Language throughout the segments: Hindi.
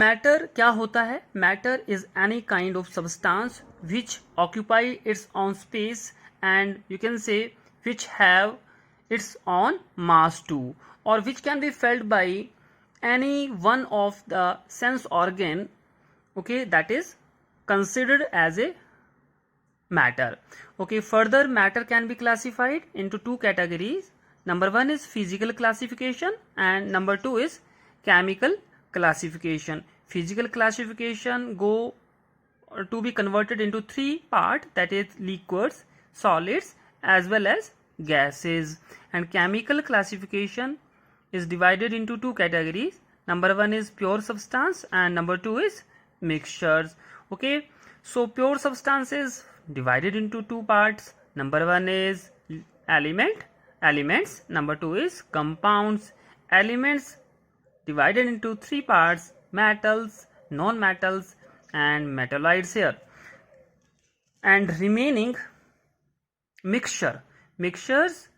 मैटर क्या होता है? Matter is any kind of substance which occupy it's on space and you can से which have its own mass too, or which can be felt by any one of the sense organ, okay, that is considered as a matter. Okay, further matter can be classified into two categories. Number one is physical classification and number two is chemical classification. Physical classification go to be converted into three parts, that is liquids, solids as well as gases. And chemical classification is divided into two categories. Number one is pure substance and number two is mixtures. Okay, so pure substance is divided into two parts. Number one is elements, number two is compounds. Elements divided into three parts: metals, non-metals and metalloids here. And remaining mixtures,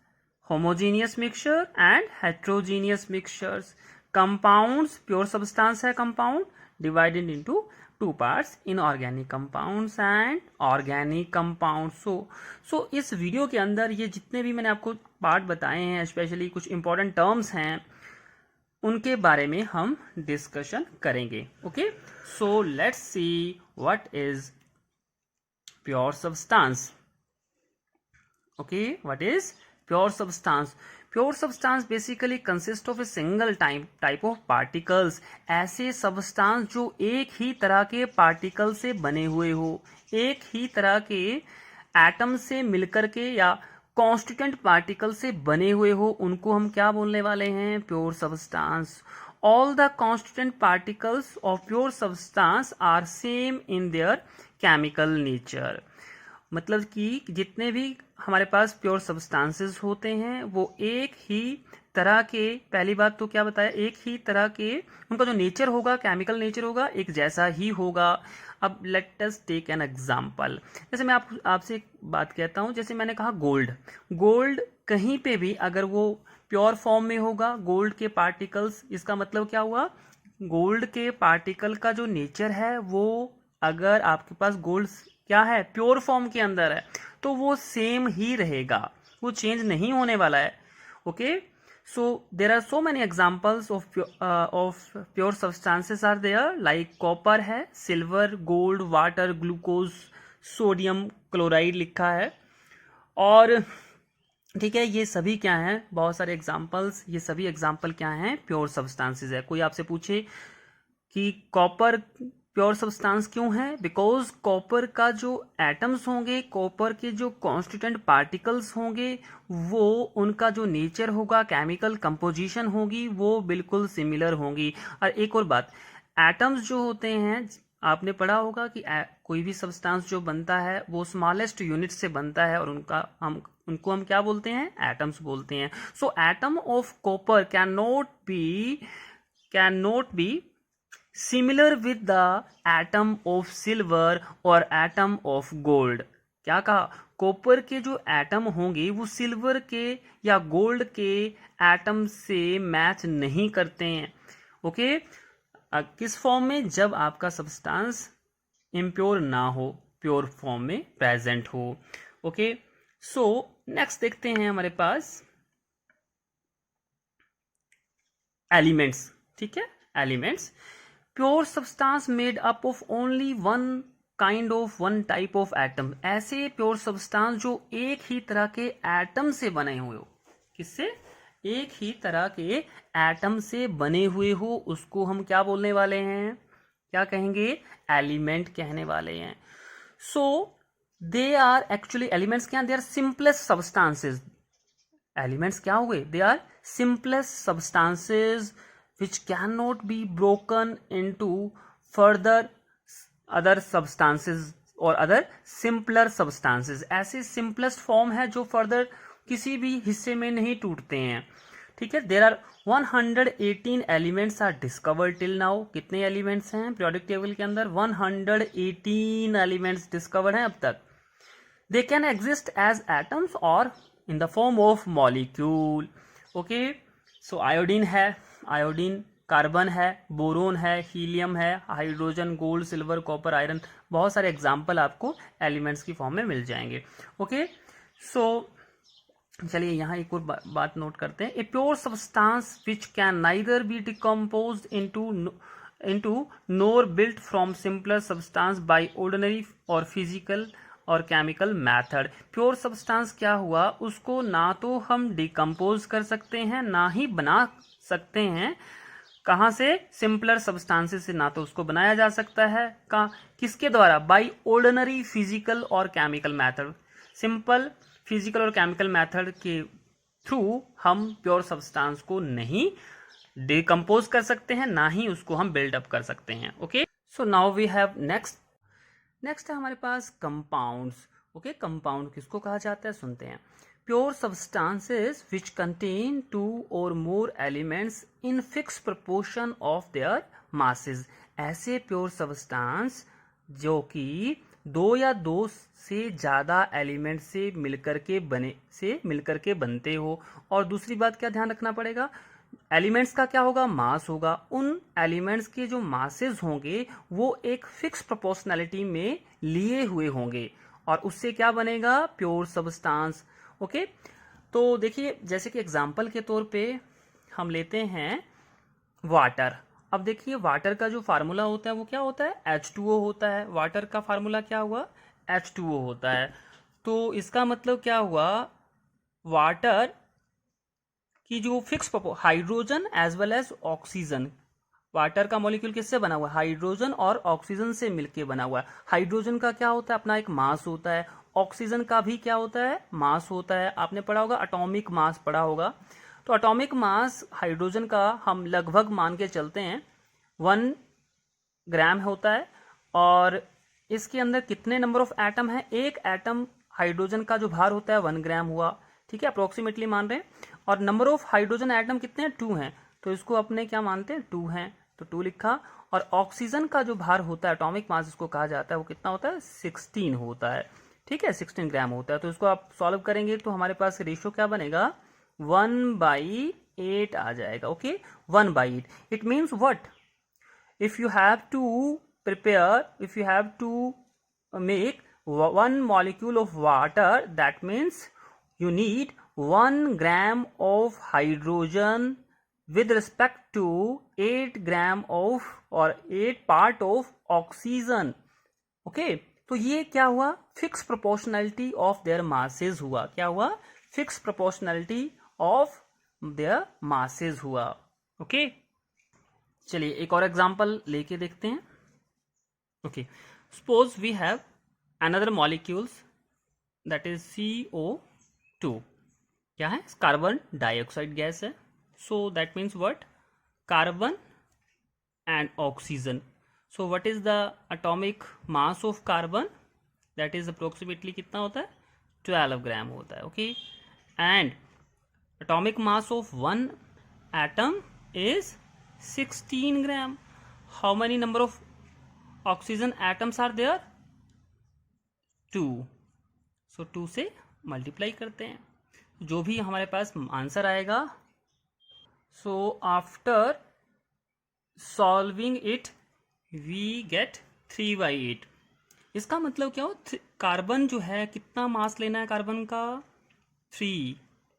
homogeneous mixture and heterogeneous mixtures. Compounds, pure substance है compound, divided into two parts: inorganic compounds and organic compounds. So इस वीडियो के अंदर ये जितने भी मैंने आपको पार्ट बताए हैं, स्पेशली कुछ इंपॉर्टेंट टर्म्स हैं, उनके बारे में हम डिस्कशन करेंगे. Okay, so let's see what is pure substance. Okay, what is pure substance? Pure substance basically consists of a single type of particles. ऐसे substance जो एक ही तरह के particle से बने हुए हो, एक ही तरह के atom से मिलकर के या constituent particle से बने हुए हो, उनको हम क्या बोलने वाले हैं? Pure substance. All the constituent particles of pure substance are same in their chemical nature. मतलब कि जितने भी हमारे पास प्योर सब्सटेंसेस होते हैं वो एक ही तरह के, पहली बात तो क्या बताया, एक ही तरह के उनका जो नेचर होगा, केमिकल नेचर होगा, एक जैसा ही होगा. अब let us take an example. जैसे मैं आपसे एक बात कहता हूँ, जैसे मैंने कहा गोल्ड कहीं पे भी अगर वो प्योर फॉर्म में होगा, गोल्ड के पार्टिकल्स, इसका मतलब क्या हुआ? गोल्ड के पार्टिकल का जो नेचर है वो, अगर आपके पास गोल्ड क्या है, प्योर फॉर्म के अंदर है, तो वो सेम ही रहेगा, वो चेंज नहीं होने वाला है. Okay, so there are so many examples of pure substances are there, like copper है, silver, gold, water, glucose, sodium chloride लिखा है. और ठीक है, ये सभी क्या हैं? बहुत सारे एग्जांपल्स. ये सभी एग्जांपल क्या हैं? प्योर सब्सटेंसेस है. कोई आपसे पूछे कि कॉपर प्योर सब्सटेंस क्यों है? बिकॉज कॉपर का जो एटम्स होंगे, कॉपर के जो कॉन्स्टिट्यूएंट पार्टिकल्स होंगे, वो उनका जो नेचर होगा, केमिकल कंपोजिशन होगी, वो बिल्कुल सिमिलर होंगी. और एक और बात, एटम्स जो होते हैं, आपने पढ़ा होगा कि कोई भी सब्सटेंस जो बनता है वो स्मॉलेस्ट यूनिट से बनता है और उनको हम क्या बोलते हैं? एटम्स बोलते हैं. So atom of copper can not be similar with the atom of silver और एटम ऑफ गोल्ड. क्या कहा? कॉपर के जो एटम होंगे वो सिल्वर के या गोल्ड के एटम से मैच नहीं करते हैं. ओके, किस फॉर्म में? जब आपका सब्सटेंस इम्प्योर ना हो, प्योर फॉर्म में प्रेजेंट हो. ओके, सो नेक्स्ट देखते हैं हमारे पास एलिमेंट्स. ठीक है, elements. Pure substance made up of only one type of atom. ऐसे प्योर सब्सटेंस जो एक ही तरह के एटम से बने हुए हो. किससे? एक ही तरह के एटम से बने हुए हो, उसको हम क्या बोलने वाले हैं? क्या कहेंगे? एलिमेंट कहने वाले हैं. So they are actually, elements क्या? They are simplest substances. Elements क्या हो गए? They are simplest substances which cannot be broken into further other substances और other simpler substances. ऐसे simplest form है जो further किसी भी हिस्से में नहीं टूटते हैं. ठीक है, there are 118 elements are discovered till now. कितने एलिमेंट्स हैं periodic table के अंदर? 118 एलिमेंट्स डिस्कवर्ड हैं अब तक. They can exist as atoms or in the form of molecule. Okay, so iodine है, आयोडीन कार्बन है, बोरोन है, हीलियम है, hydrogen, gold, silver, copper, iron, बहुत सारे एग्जाम्पल आपको एलिमेंट्स की फॉर्म में मिल जाएंगे। ओके, सो चलिए यहाँ एक और बात नोट करते हैं। A pure substance which can neither be decompose into NOR built from simpler substance by ordinary और फिजिकल और केमिकल मेथड। प्योर सब्सटेंस क्या हुआ, उसको ना तो हम डिकम्पोज कर सकते हैं ना ही बना सकते हैं। कहाँ से? सिंपलर सब्सटेंसेस से ना तो उसको बनाया जा सकता है, किसके द्वारा? बाय ऑर्डिनरी फिजिकल और केमिकल मेथड। सिंपल फिजिकल और केमिकल मेथड के थ्रू हम प्योर सब्सटेंस को नहीं डिकम्पोज कर सकते हैं, ना ही उसको हम बिल्डअप कर सकते हैं। Okay, so now we have next है हमारे पास कंपाउंड्स। ओके, कंपाउंड किसको कहा जाता है, सुनते हैं। प्योर सब्सटेंसेस विच कंटेन 2 और more elements in fix proportion of their masses. ऐसे प्योर सब्सटेंस जो कि 2 या 2 से ज़्यादा एलिमेंट से मिलकर के बनते हो। और दूसरी बात क्या ध्यान रखना पड़ेगा, एलिमेंट्स का क्या होगा, मास होगा। उन एलिमेंट्स के जो मासेस होंगे वो एक फिक्स प्रोपोर्शनैलिटी में लिए हुए होंगे, और उससे क्या बनेगा, प्योर सब्सटेंस। ओके, तो देखिए जैसे कि एग्जांपल के तौर पे हम लेते हैं वाटर। अब देखिए वाटर का जो फार्मूला होता है वो क्या होता है, H2O होता है। वाटर का फार्मूला क्या हुआ, H2O होता है। तो इसका मतलब क्या हुआ, वाटर की जो fix hydrogen as well as oxygen, water का मॉलिक्यूल किससे बना हुआ है, हाइड्रोजन और ऑक्सीजन से मिलके बना हुआ है। हाइड्रोजन का क्या होता है, अपना एक मास होता है। ऑक्सीजन का भी क्या होता है, मास होता है। आपने पढ़ा होगा, एटॉमिक मास पढ़ा होगा। तो एटॉमिक मास हाइड्रोजन का हम लगभग मान के चलते हैं 1 ग्राम होता है। और इसके अंदर कितने नंबर ऑफ एटम है, एक एटम हाइड्रोजन का जो भार होता है 1 ग्राम हुआ, ठीक है, अप्रोक्सीमेटली मान रहे हैं। और नंबर ऑफ हाइड्रोजन एटम कितने हैं, 2 हैं, तो इसको अपने क्या मानते हैं, 2 हैं, तो 2 लिखा। और ऑक्सीजन का जो भार होता है, एटॉमिक मास जिसको कहा जाता है, वो कितना होता है, 16 होता है, ठीक है, 16 ग्राम होता है। तो इसको आप सॉल्व करेंगे तो हमारे पास रेशियो क्या बनेगा, 1/8 आ जाएगा। Okay, 1/8। It means what, if you have to make 1 molecule of water, that means you need 1 gram of hydrogen with respect to 8 gram of or 8 part of oxygen. Okay, तो ये क्या हुआ, fix proportionality of their masses हुआ। क्या हुआ, fix proportionality of their masses हुआ। ओके, चलिए एक और एग्जांपल लेके देखते हैं। Okay, suppose we have another molecules that is CO2। क्या है, कार्बन डाइऑक्साइड गैस है। So that means what, carbon and oxygen. So what is the atomic mass of carbon, that is approximately कितना होता है, 12 ग्राम होता है। Okay, and atomic mass of 1 atom is 16 gram. How many number of oxygen atoms are there? 2. So 2 से मल्टीप्लाई करते हैं, जो भी हमारे पास आंसर आएगा। So after solving it we get 3/8। इसका मतलब क्या हो, कार्बन जो है कितना मास लेना है, कार्बन का 3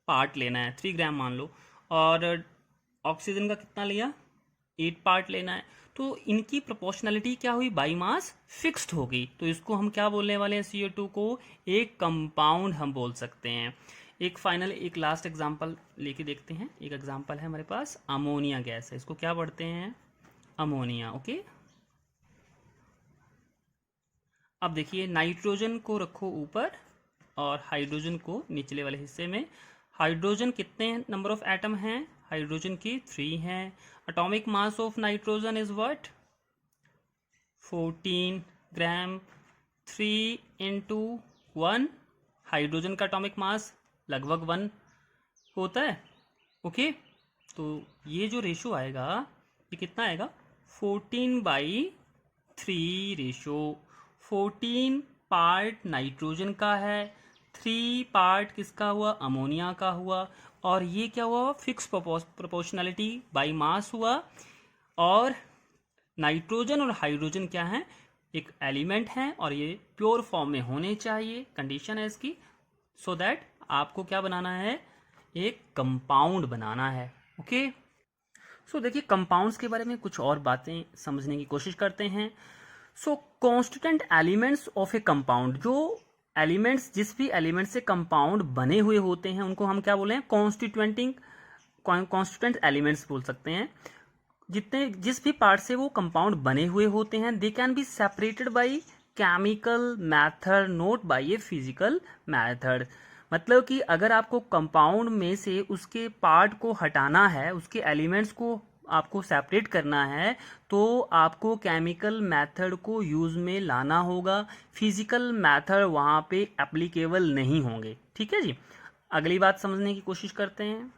पार्ट लेना है, 3 ग्राम मान लो, और ऑक्सीजन का कितना लिया, 8 पार्ट लेना है। तो इनकी प्रोपोर्शनैलिटी क्या हुई, बाई मास फिक्स्ड हो गई। तो इसको हम क्या बोलने वाले हैं, CO2 को एक कंपाउंड हम बोल सकते हैं। एक फाइनल, एक लास्ट एग्जांपल लेके देखते हैं। एक एग्जांपल है हमारे पास, अमोनिया गैस है, इसको क्या पढ़ते हैं, अमोनिया। ओके, अब देखिए नाइट्रोजन को रखो ऊपर और हाइड्रोजन को निचले वाले हिस्से में। हाइड्रोजन कितने नंबर ऑफ एटम हैं, हाइड्रोजन की 3 हैं। Atomic mass of nitrogen is what, 14 gram. 3 into 1, hydrogen का एटॉमिक मास लगभग 1 होता है। ओके, तो ये जो रेशो आएगा ये कितना आएगा, 14/3 रेशो। 14 पार्ट नाइट्रोजन का है, 3 पार्ट किसका हुआ, अमोनिया का हुआ। और ये क्या हुआ, फिक्स प्रोपोर्शनैलिटी बाई मास हुआ। और नाइट्रोजन और हाइड्रोजन क्या है, एक एलिमेंट है और ये प्योर फॉर्म में होने चाहिए, कंडीशन है इसकी, सो दैट आपको क्या बनाना है, एक कंपाउंड बनाना है। ओके, सो देखिए कंपाउंड्स के बारे में कुछ और बातें समझने की कोशिश करते हैं। So constituent elements of a compound, जो एलिमेंट्स जिस भी एलिमेंट से कंपाउंड बने हुए होते हैं उनको हम क्या बोले हैं, कॉन्स्टिट्यूएंट एलिमेंट्स बोल सकते हैं। जितने जिस भी पार्ट से वो कंपाउंड बने हुए होते हैं, they can be separated by chemical method not by a physical method. मतलब कि अगर आपको कंपाउंड में से उसके पार्ट को हटाना है, उसके एलिमेंट्स को आपको सेपरेट करना है, तो आपको केमिकल मेथड को यूज में लाना होगा, फिजिकल मेथड वहाँ पे एप्लीकेबल नहीं होंगे। ठीक है जी, अगली बात समझने की कोशिश करते हैं।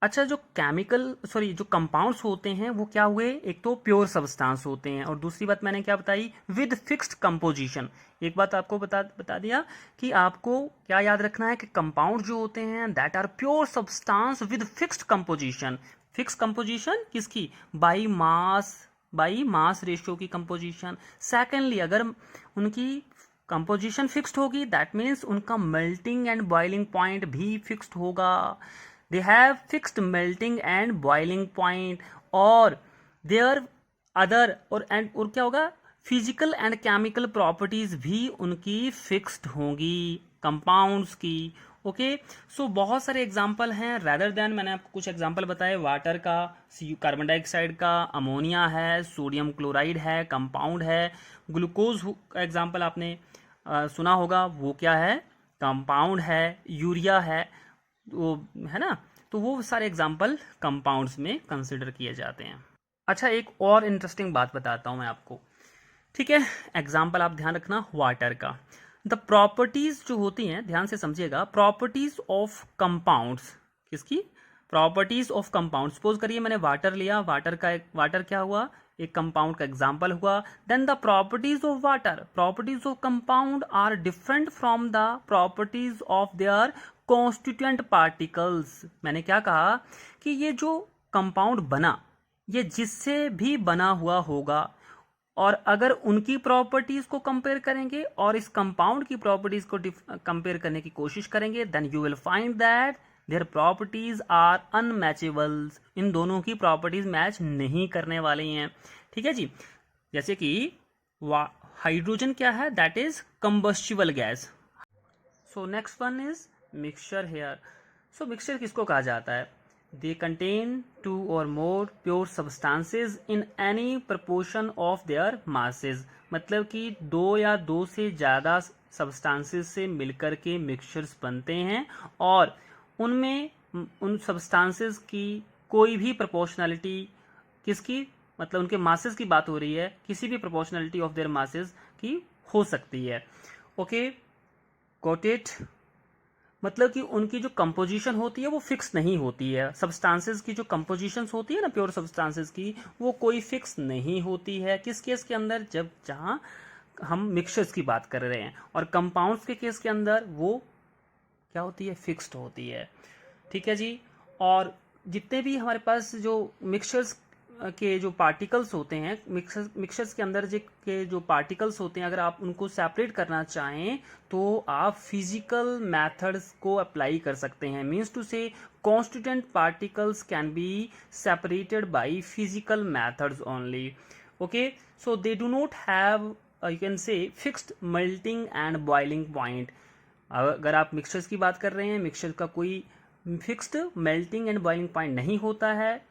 अच्छा, जो कंपाउंड्स होते हैं वो क्या हुए, एक तो प्योर सब्सटेंस होते हैं और दूसरी बात मैंने क्या बताई, विद फिक्स्ड कंपोजिशन। एक बात आपको बता दिया कि आपको क्या याद रखना है कि कंपाउंड जो होते हैं that are pure substance with fixed composition. Fix composition किसकी, बाई मास रेशियो की कंपोजिशन। सेकेंडली, अगर उनकी कंपोजिशन फिक्स्ड होगी दैट मीन्स उनका मेल्टिंग एंड बॉइलिंग पॉइंट भी फिक्स्ड होगा। They have fixed melting and boiling point और देयर अदर और क्या होगा, फिजिकल एंड केमिकल प्रॉपर्टीज भी उनकी फिक्स्ड होंगी कंपाउंड्स की। ओके, सो बहुत सारे एग्जाम्पल हैं, रेदर देन मैंने आपको कुछ एग्जाम्पल बताए, वाटर का, कार्बन डाइऑक्साइड का, अमोनिया है, सोडियम क्लोराइड है, कंपाउंड है, ग्लूकोज का एग्जाम्पल आपने सुना होगा, वो क्या है, कंपाउंड है, यूरिया है, वो है ना, तो वो सारे एग्जाम्पल कंपाउंड्स में कंसिडर किए जाते हैं। अच्छा, एक और इंटरेस्टिंग बात बताता हूँ मैं आपको, ठीक है, एग्जाम्पल आप ध्यान रखना वाटर का। द प्रॉपर्टीज जो होती हैं, ध्यान से समझिएगा, प्रॉपर्टीज ऑफ कंपाउंड्स, किसकी, प्रॉपर्टीज ऑफ कंपाउंड। सपोज करिए मैंने वाटर लिया, वाटर क्या हुआ, एक कंपाउंड का एग्जाम्पल हुआ। Then the properties of water, properties of compound are different from the properties of their constituent particles. मैंने क्या कहा कि ये जो कंपाउंड बना, ये जिससे भी बना हुआ होगा, और अगर उनकी प्रॉपर्टीज को कंपेयर करेंगे और इस कंपाउंड की प्रॉपर्टीज को कंपेयर करने की कोशिश करेंगे, then you will find that their properties are unmatchable. इन दोनों की प्रॉपर्टीज मैच नहीं करने वाली हैं। ठीक है जी, जैसे कि हाइड्रोजन क्या है, that is combustible gas. So next one is mixture here. सो मिक्सचर किसको कहा जाता है, they contain two or more pure substances in any proportion of their masses। मतलब कि दो या दो से ज़्यादा substances से मिलकर के मिक्सचर्स बनते हैं और उनमें उन substances की कोई भी proportionality, किसकी, मतलब उनके masses की बात हो रही है, किसी भी proportionality of their masses की हो सकती है। Okay, got it. मतलब कि उनकी जो कंपोजिशन होती है वो फिक्स नहीं होती है। सब्सटेंसेस की जो कंपोजिशंस होती है ना, प्योर सब्सटेंसेस की, वो कोई फिक्स नहीं होती है। किस केस के अंदर, जब जहां हम मिक्सचर्स की बात कर रहे हैं, और कंपाउंड्स के केस के अंदर वो क्या होती है, फिक्स्ड होती है। ठीक है जी, और जितने भी हमारे पास जो मिक्सचर्स के जो पार्टिकल्स होते हैं, मिक्सचर्स के अंदर के जो पार्टिकल्स होते हैं, अगर आप उनको सेपरेट करना चाहें तो आप फिजिकल मेथड्स को अप्लाई कर सकते हैं। मीन्स टू से constituent particles can be separated by physical methods only. Okay, so they do not have you can से fixed melting and boiling point. अगर आप मिक्सचर्स की बात कर रहे हैं, मिक्सचर का कोई fixed melting and boiling point नहीं होता है,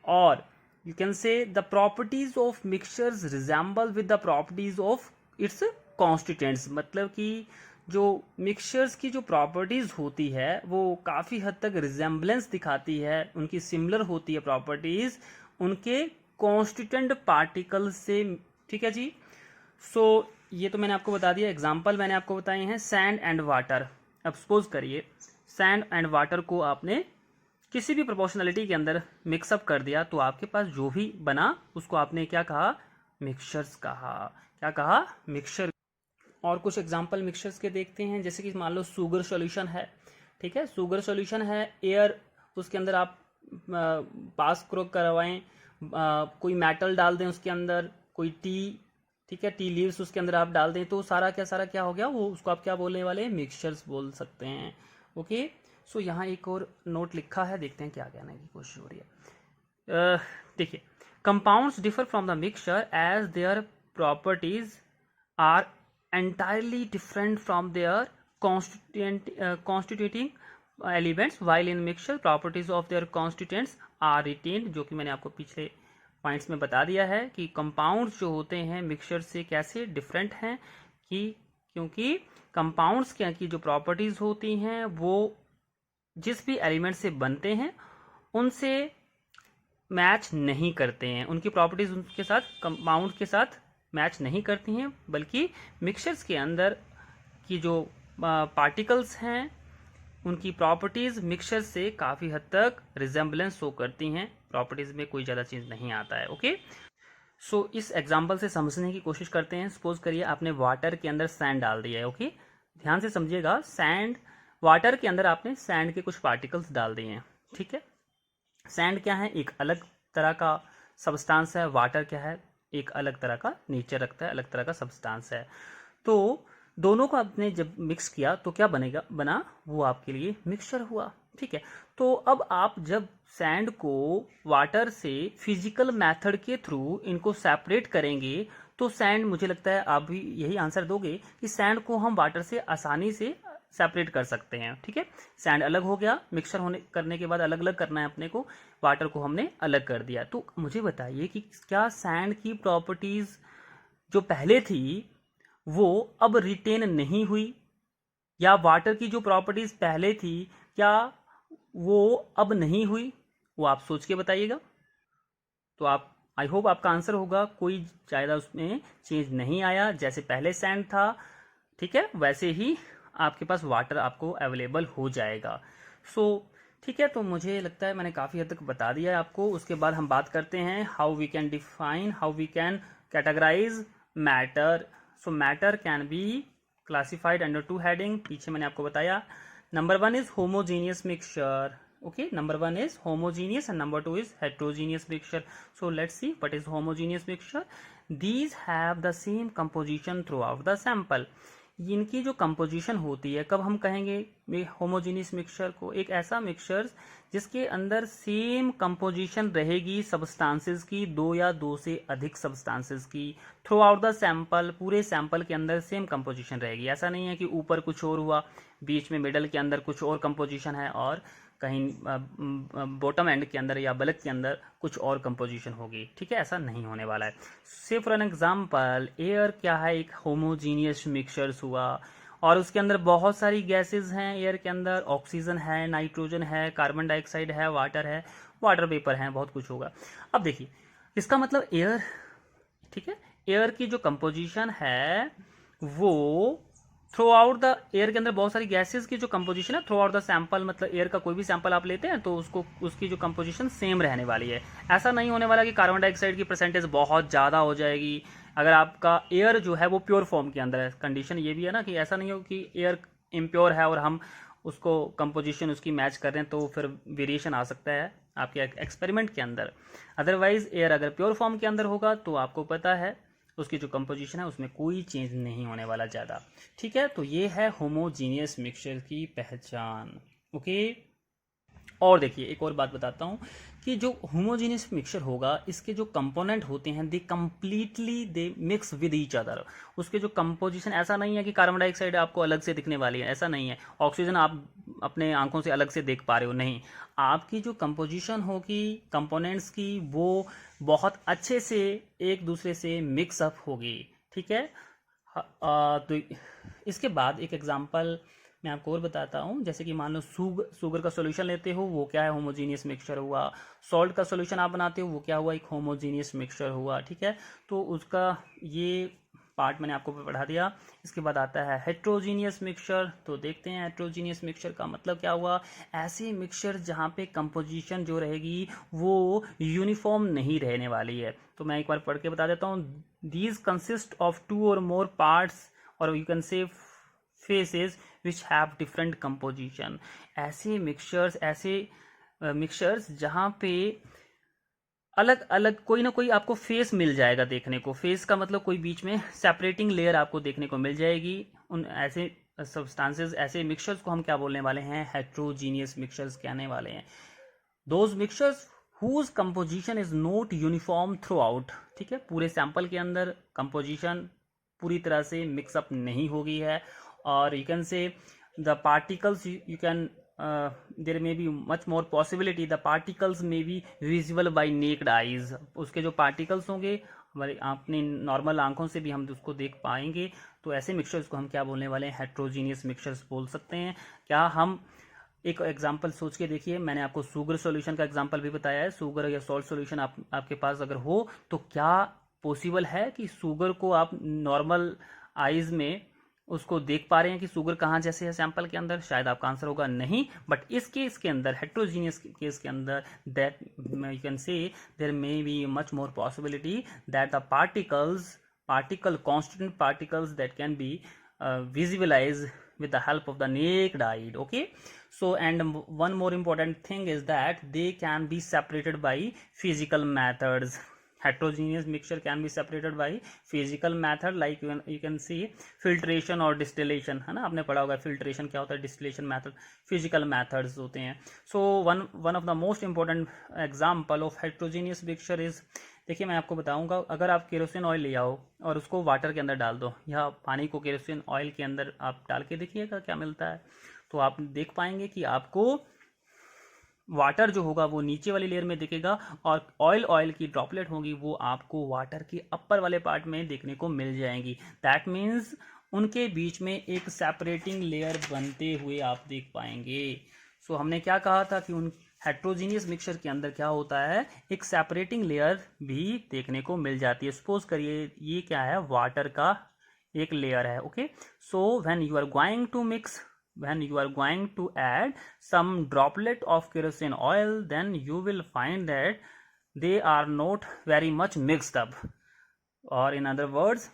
और you can say the properties of mixtures resemble with the properties of its constituents। मतलब कि जो मिक्सचर्स की जो प्रॉपर्टीज होती है वो काफ़ी हद तक रिजेम्बलेंस दिखाती है, उनकी सिमिलर होती है प्रॉपर्टीज उनके कॉन्स्टिट्यूएंट पार्टिकल से। ठीक है जी, सो ये तो मैंने आपको बता दिया, एग्जाम्पल मैंने आपको बताए हैं सैंड एंड वाटर। अब सपोज करिए सैंड एंड वाटर को आपने किसी भी प्रोपोर्शनलिटी के अंदर मिक्सअप कर दिया, तो आपके पास जो भी बना उसको आपने क्या कहा, मिक्सचर्स कहा। क्या कहा, मिक्सचर। और कुछ एग्जांपल मिक्सचर्स के देखते हैं, जैसे कि मान लो शुगर सॉल्यूशन है। ठीक है, शुगर सॉल्यूशन है, एयर उसके अंदर आप पास करवाएं, कोई मेटल डाल दें उसके अंदर, कोई टी, ठीक है, टी लीव्स उसके अंदर आप डाल दें, तो सारा क्या हो गया, वो उसको आप क्या बोलने वाले हैं, मिक्सचर्स बोल सकते हैं। ओके, सो यहाँ एक और नोट लिखा है, देखते हैं क्या कहने की कोशिश हो रही है। देखिए, compounds differ from the mixture as their properties are entirely different from their constituting elements, while in mixture properties of their constituents are retained, जो कि मैंने आपको पिछले पॉइंट्स में बता दिया है कि कंपाउंड्स जो होते हैं मिक्सचर से कैसे डिफरेंट हैं, कि क्योंकि कंपाउंड्स की जो प्रॉपर्टीज होती हैं वो जिस भी एलिमेंट से बनते हैं उनसे मैच नहीं करते हैं, उनकी प्रॉपर्टीज उनके साथ कंपाउंड के साथ मैच नहीं करती हैं, बल्कि मिक्सचर्स के अंदर की जो पार्टिकल्स हैं उनकी प्रॉपर्टीज मिक्सचर से काफ़ी हद तक रिजेंबलेंस शो करती हैं, प्रॉपर्टीज में कोई ज़्यादा चेंज नहीं आता है। ओके, सो इस एग्जांपल से समझने की कोशिश करते हैं। सपोज करिए आपने वाटर के अंदर सैंड डाल दिया है। ओके, ध्यान से समझिएगा, सैंड, वाटर के अंदर आपने सैंड के कुछ पार्टिकल्स डाल दिए हैं, ठीक है। सैंड क्या है, एक अलग तरह का सब्सटेंस है, वाटर क्या है, एक अलग तरह का नेचर रखता है, अलग तरह का सब्सटेंस है। तो दोनों को आपने जब मिक्स किया तो क्या बना, वो आपके लिए मिक्सचर हुआ, ठीक है। तो अब आप जब सैंड को वाटर से फिजिकल मेथड के थ्रू इनको सेपरेट करेंगे तो सैंड, मुझे लगता है आप भी यही आंसर दोगे कि सैंड को हम वाटर से आसानी से सेपरेट कर सकते हैं, ठीक है। सैंड अलग हो गया, मिक्सचर होने करने के बाद अलग अलग करना है अपने को, वाटर को हमने अलग कर दिया। तो मुझे बताइए कि क्या सैंड की प्रॉपर्टीज जो पहले थी वो अब रिटेन नहीं हुई, या वाटर की जो प्रॉपर्टीज पहले थी क्या वो अब नहीं हुई, वो आप सोच के बताइएगा। तो आप, आई होप आपका आंसर होगा कोई ज़्यादा उसमें चेंज नहीं आया, जैसे पहले सैंड था, ठीक है, वैसे ही आपके पास वाटर आपको अवेलेबल हो जाएगा। सो ठीक है, तो मुझे लगता है मैंने काफ़ी हद तक बता दिया है आपको। उसके बाद हम बात करते हैं how we can define, how we can categorize matter. So matter can be classified under two heading, पीछे मैंने आपको बताया। Number 1 is homogeneous mixture. Okay, number 1 is homogeneous and number 2 is heterogeneous mixture. So let's see what is homogeneous mixture. These have the same composition throughout the sample. इनकी जो कंपोजिशन होती है, कब हम कहेंगे होमोजीनियस मिक्सचर को, एक ऐसा मिक्सचर जिसके अंदर सेम कंपोजिशन रहेगी सब्सटेंसेस की, दो या दो से अधिक सब्सटेंसेस की, थ्रू आउट द सैंपल, पूरे सैंपल के अंदर सेम कंपोजिशन रहेगी। ऐसा नहीं है कि ऊपर कुछ और हुआ, बीच में मिडल के अंदर कुछ और कंपोजिशन है और कहीं बॉटम एंड के अंदर या बल्क के अंदर कुछ और कंपोजिशन होगी, ठीक है, ऐसा नहीं होने वाला है। से फॉर एन एग्जांपल, एयर क्या है, एक होमोजीनियस मिक्सचर्स हुआ और उसके अंदर बहुत सारी गैसेस हैं, एयर के अंदर ऑक्सीजन है, नाइट्रोजन है, कार्बन डाइऑक्साइड है, वाटर वेपर है, बहुत कुछ होगा। अब देखिए, इसका मतलब एयर, ठीक है, एयर की जो कंपोजिशन है वो थ्रू आउट द एयर के अंदर बहुत सारी गैसेस की जो कंपोजिशन है थ्रू आउट द सैंपल, मतलब एयर का कोई भी सैंपल आप लेते हैं तो उसको, उसकी जो कंपोजिशन सेम रहने वाली है। ऐसा नहीं होने वाला कि कार्बन डाइऑक्साइड की परसेंटेज बहुत ज़्यादा हो जाएगी अगर आपका एयर जो है वो प्योर फॉर्म के अंदर है। कंडीशन ये भी है ना कि ऐसा नहीं हो कि एयर इम्प्योर है और हम उसको कंपोजिशन उसकी मैच कर रहे हैं, तो फिर वेरिएशन आ सकता है आपके एक्सपेरिमेंट के अंदर। अदरवाइज एयर अगर प्योर फॉर्म के अंदर होगा तो आपको पता है उसकी जो कंपोजिशन है उसमें कोई चेंज नहीं होने वाला ज़्यादा, ठीक है। तो ये है होमोजीनियस मिक्सचर की पहचान। ओके, और देखिए एक और बात बताता हूँ कि जो होमोजीनियस मिक्सचर होगा इसके जो कंपोनेंट होते हैं they completely they mix with each other. उसके जो कंपोजिशन, ऐसा नहीं है कि कार्बन डाइऑक्साइड आपको अलग से दिखने वाली है, ऐसा नहीं है, ऑक्सीजन आप अपने आंखों से अलग से देख पा रहे हो, नहीं, आपकी जो कंपोजिशन होगी कंपोनेंट्स की वो बहुत अच्छे से एक दूसरे से मिक्सअप होगी, ठीक है। तो इसके बाद एक एग्जांपल मैं आपको और बताता हूँ, जैसे कि मान लो शुगर का सॉल्यूशन लेते हो, वो क्या है, होमोजीनियस मिक्सचर हुआ। सॉल्ट का सॉल्यूशन आप बनाते हो, वो क्या हुआ, एक होमोजीनियस मिक्सचर हुआ, ठीक है। तो उसका ये पार्ट मैंने आपको पढ़ा दिया। इसके बाद आता है हेट्रोजीनियस मिक्सचर। तो देखते हैं हेट्रोजीनियस मिक्सचर का मतलब क्या हुआ। ऐसे मिक्सचर जहाँ पे कंपोजिशन जो रहेगी वो यूनिफॉर्म नहीं रहने वाली है। तो मैं एक बार पढ़ के बता देता हूँ। दीज कंसिस्ट ऑफ 2 और मोर पार्ट्स और यू कैन से faces which have different composition. ऐसे मिक्सचर्स जहाँ पे अलग अलग कोई ना कोई आपको फेस मिल जाएगा देखने को। फेस का मतलब कोई बीच में सेपरेटिंग लेयर आपको देखने को मिल जाएगी। उन ऐसे सब्सटेंसेस, ऐसे मिक्सचर्स को हम क्या बोलने वाले हैं? हेट्रोजीनियस मिक्सचर्स कहने वाले हैं। Those mixtures whose composition is not uniform throughout. ठीक है, पूरे सैंपल के अंदर कंपोजिशन पूरी तरह से मिक्सअप नहीं होगी है। और यू कैन से the particles you can there may be much more possibility the particles may be visible by necked eyes. उसके जो पार्टिकल्स होंगे हमारे अपनी नॉर्मल आंखों से भी हम उसको देख पाएंगे। तो ऐसे मिक्सचर्स को हम क्या बोलने वाले हैं? हेट्रोजीनियस मिक्सचर्स बोल सकते हैं। क्या हम एक एग्जांपल सोच के देखिए, मैंने आपको शुगर सॉल्यूशन का एग्जांपल भी बताया है। शुगर या सॉल्ट सॉल्यूशन आपके पास अगर हो तो क्या पॉसिबल है कि शुगर को आप नॉर्मल आइज में उसको देख पा रहे हैं कि शुगर कहाँ जैसे है सैंपल के अंदर? शायद आपका आंसर होगा नहीं। बट इस केस के अंदर, हेट्रोजीनियस केस के अंदर, that you can say there may be much more possibility that the particle constituent particles that can be visualized with the help of the naked eye. Okay, so and one more important thing is that they can be separated by physical methods. Heterogeneous mixture can be separated by physical method like you can see filtration और distillation, है ना? आपने पढ़ा होगा filtration क्या होता है, distillation method, physical methods होते हैं। So one of the most important example of heterogeneous mixture is, देखिए मैं आपको बताऊंगा, अगर आप केरोसिन ऑयल ले आओ और उसको वाटर के अंदर डाल दो, या पानी को केरोसिन ऑयल के अंदर आप डाल के देखिएगा क्या मिलता है। तो आप देख पाएंगे कि आपको वाटर जो होगा वो नीचे वाली लेयर में दिखेगा, और ऑयल की ड्रॉपलेट होगी वो आपको वाटर के अपर वाले पार्ट में देखने को मिल जाएंगी। दैट मीन्स उनके बीच में एक सेपरेटिंग लेयर बनते हुए आप देख पाएंगे। सो हमने क्या कहा था कि उन हेट्रोजीनियस मिक्सचर के अंदर क्या होता है? एक सेपरेटिंग लेयर भी देखने को मिल जाती है। सपोज करिए ये क्या है? वाटर का एक लेयर है। Okay, so when you are going to mix, when you are going to add some droplet of kerosene oil, then you will find that they are not very much mixed up, or in other words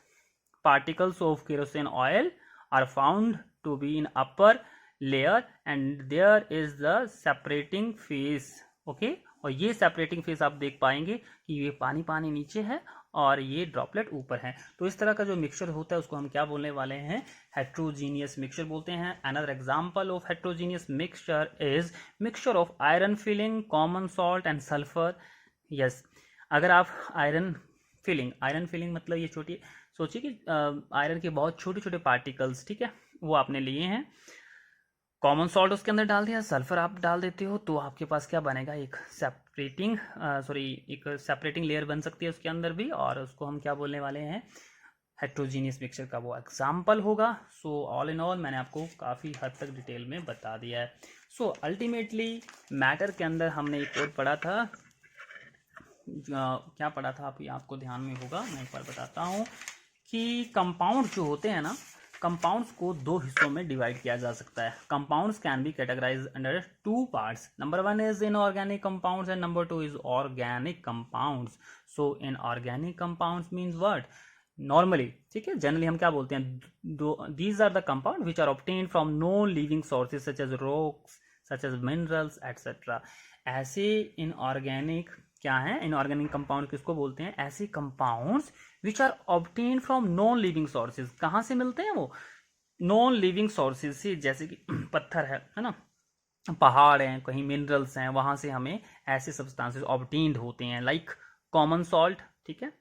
particles of kerosene oil are found to be in upper layer and there is the separating phase. okay, और ये सेपरेटिंग फेस आप देख पाएंगे कि ये पानी पानी नीचे है और ये ड्रॉपलेट ऊपर है। तो इस तरह का जो मिक्सचर होता है उसको हम क्या बोलने वाले हैं? हेट्रोजीनियस मिक्सचर बोलते हैं। Another example of heterogeneous mixture is mixture of iron filling, common salt and sulphur. Yes, अगर आप आयरन फिलिंग मतलब ये छोटी, सोचिए कि आयरन के बहुत छोटे छोटे पार्टिकल्स, ठीक है, वो आपने लिए हैं, कॉमन सॉल्ट उसके अंदर डाल दिया, सल्फर आप डाल देते हो, तो आपके पास क्या बनेगा? एक सेपरेटिंग लेयर बन सकती है उसके अंदर भी, और उसको हम क्या बोलने वाले हैं? हेट्रोजीनियस मिक्सचर का वो एग्जाम्पल होगा। सो ऑल इन ऑल मैंने आपको काफ़ी हद तक डिटेल में बता दिया है। सो अल्टीमेटली मैटर के अंदर हमने एक और पढ़ा था, क्या पढ़ा था आपको ध्यान में होगा, मैं एक बार बताता हूँ कि कंपाउंड जो होते हैं ना, कंपाउंड्स को दो हिस्सों में डिवाइड किया जा सकता है। Compounds can be categorize under two parts. Number one is inorganic compounds and number two is organic compounds. So inorganic compounds means what? Normally, ठीक है, जनरली हम क्या बोलते हैं? These are the compound which are obtained from non living sources such as rocks, such as minerals etcetera. ऐसे इनऑर्गेनिक क्या है? इनऑर्गेनिक कंपाउंड किसको बोलते हैं? ऐसे compounds which are obtained from non living sources. कहाँ से मिलते हैं वो? नॉन लिविंग सोर्सेज से, जैसे कि पत्थर है ना, पहाड़ हैं, कहीं मिनरल्स हैं, वहां से हमें ऐसे सब्सटेंसेस ऑब्टेन्ड होते हैं। लाइक कॉमन सॉल्ट, ठीक है,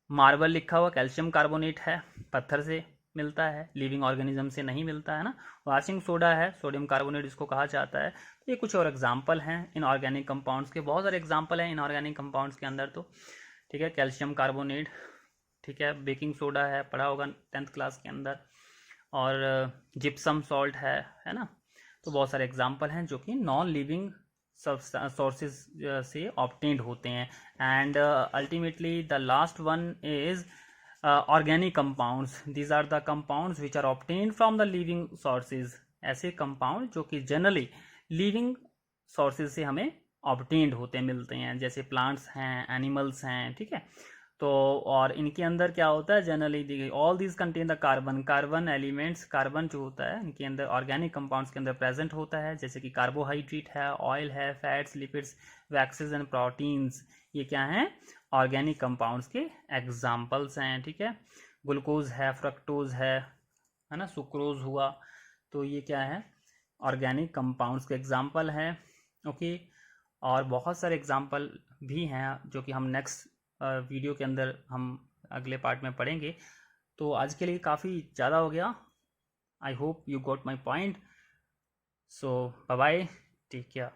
मार्बल लिखा हुआ कैल्शियम कार्बोनेट है, पत्थर से मिलता है, लिविंग ऑर्गेनिज्म से नहीं मिलता है ना। वाशिंग सोडा है, सोडियम कार्बोनेट जिसको कहा जाता है। तो ये कुछ और एग्जाम्पल हैं इनऑर्गेनिक कंपाउंड्स के, बहुत सारे एग्जाम्पल हैं इनऑर्गेनिक कंपाउंड्स के अंदर। तो ठीक है, कैल्शियम कार्बोनेट, ठीक है, बेकिंग सोडा है, पढ़ा होगा 10th क्लास के अंदर, और जिप्सम सॉल्ट है ना। तो बहुत सारे एग्जाम्पल हैं जो कि नॉन लिविंग सोर्सेज से ऑब्टेन्ड होते हैं। And ultimately the last one is organic compounds. These are the compounds which are obtained from the living sources. ऐसे कंपाउंड जो कि जनरली लिविंग सोर्सेज से हमें ऑब्टेन्ड होते मिलते हैं, जैसे प्लांट्स हैं, एनिमल्स हैं, ठीक है। तो और इनके अंदर क्या होता है? Generally all these contain the carbon elements. Carbon जो होता है इनके अंदर ऑर्गेनिक कंपाउंड्स के अंदर प्रेजेंट होता है, जैसे कि कार्बोहाइड्रेट है, ऑयल है, fats, lipids, waxes and proteins. ये क्या है, ऑर्गेनिक कंपाउंड्स के एग्जाम्पल्स हैं, ठीक है। ग्लूकोज है, फ्रक्टोज है ना, सुक्रोज हुआ, तो ये क्या है, ऑर्गेनिक कंपाउंड्स के एग्जाम्पल हैं, ओके। और बहुत सारे एग्जाम्पल भी हैं जो कि हम नेक्स्ट वीडियो के अंदर हम अगले पार्ट में पढ़ेंगे। तो आज के लिए काफ़ी ज़्यादा हो गया। I hope you got my point. So bye bye, take care.